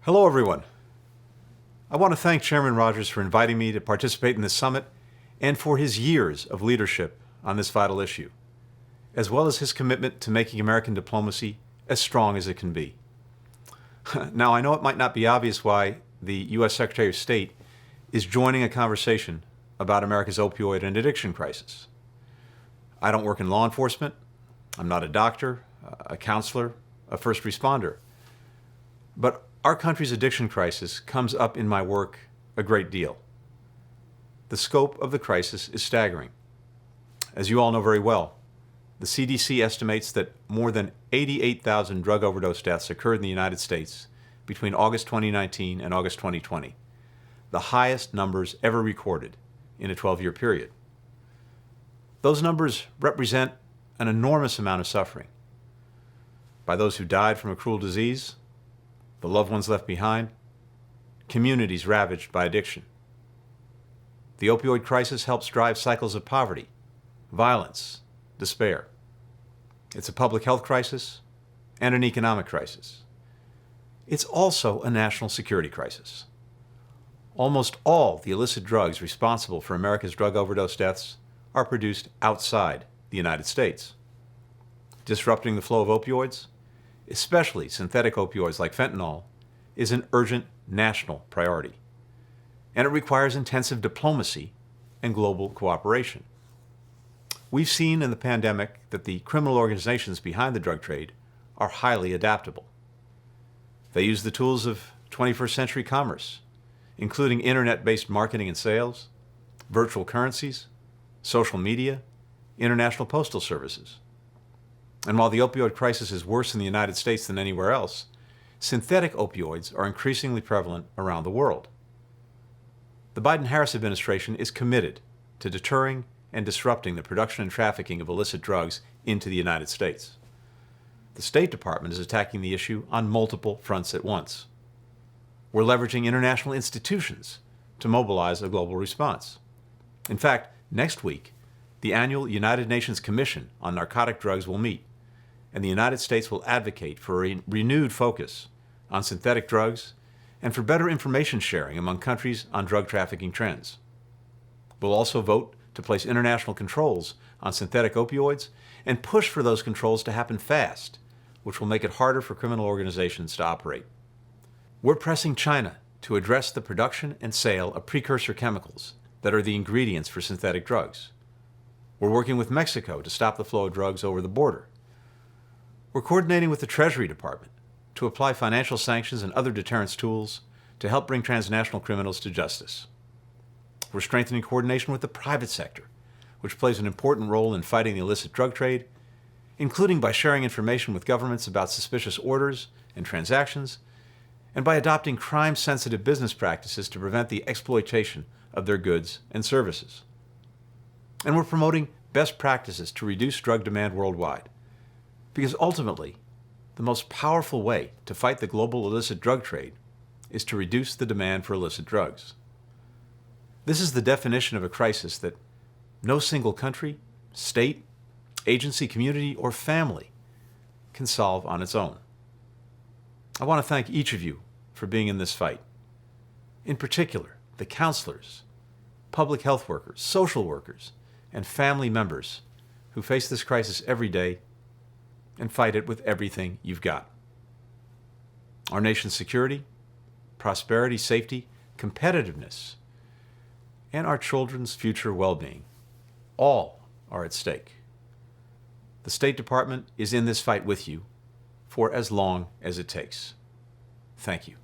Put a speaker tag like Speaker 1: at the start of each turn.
Speaker 1: Hello, everyone. I want to thank Chairman Rogers for inviting me to participate in this summit and for his years of leadership on this vital issue, as well as his commitment to making American diplomacy as strong as it can be. Now, I know it might not be obvious why the U.S. Secretary of State is joining a conversation about America's opioid and addiction crisis. I don't work in law enforcement. I'm not a doctor, a counselor, a first responder. But our country's addiction crisis comes up in my work a great deal. The scope of the crisis is staggering. As you all know very well, the CDC estimates that more than 88,000 drug overdose deaths occurred in the United States between August 2019 and August 2020, the highest numbers ever recorded in a 12-year period. Those numbers represent an enormous amount of suffering by those who died from a cruel disease, the loved ones left behind, communities ravaged by addiction. The opioid crisis helps drive cycles of poverty, violence, despair. It's a public health crisis and an economic crisis. It's also a national security crisis. Almost all the illicit drugs responsible for America's drug overdose deaths are produced outside the United States. Disrupting the flow of opioids, especially synthetic opioids like fentanyl, is an urgent national priority, and it requires intensive diplomacy and global cooperation. We've seen in the pandemic that the criminal organizations behind the drug trade are highly adaptable. They use the tools of 21st century commerce, including internet-based marketing and sales, virtual currencies, social media, international postal services. And while the opioid crisis is worse in the United States than anywhere else, synthetic opioids are increasingly prevalent around the world. The Biden-Harris administration is committed to deterring and disrupting the production and trafficking of illicit drugs into the United States. The State Department is attacking the issue on multiple fronts at once. We're leveraging international institutions to mobilize a global response. In fact, next week, the annual United Nations Commission on Narcotic Drugs will meet, and the United States will advocate for a renewed focus on synthetic drugs and for better information sharing among countries on drug trafficking trends. We'll also vote to place international controls on synthetic opioids and push for those controls to happen fast, which will make it harder for criminal organizations to operate. We're pressing China to address the production and sale of precursor chemicals that are the ingredients for synthetic drugs. We're working with Mexico to stop the flow of drugs over the border. We're coordinating with the Treasury Department to apply financial sanctions and other deterrence tools to help bring transnational criminals to justice. We're strengthening coordination with the private sector, which plays an important role in fighting the illicit drug trade, including by sharing information with governments about suspicious orders and transactions, and by adopting crime-sensitive business practices to prevent the exploitation of their goods and services. And we're promoting best practices to reduce drug demand worldwide, because ultimately, the most powerful way to fight the global illicit drug trade is to reduce the demand for illicit drugs. This is the definition of a crisis that no single country, state, agency, community, or family can solve on its own. I want to thank each of you for being in this fight. In particular, the counselors, public health workers, social workers, and family members who face this crisis every day and fight it with everything you've got. Our nation's security, prosperity, safety, competitiveness, and our children's future well-being, all are at stake. The State Department is in this fight with you for as long as it takes. Thank you.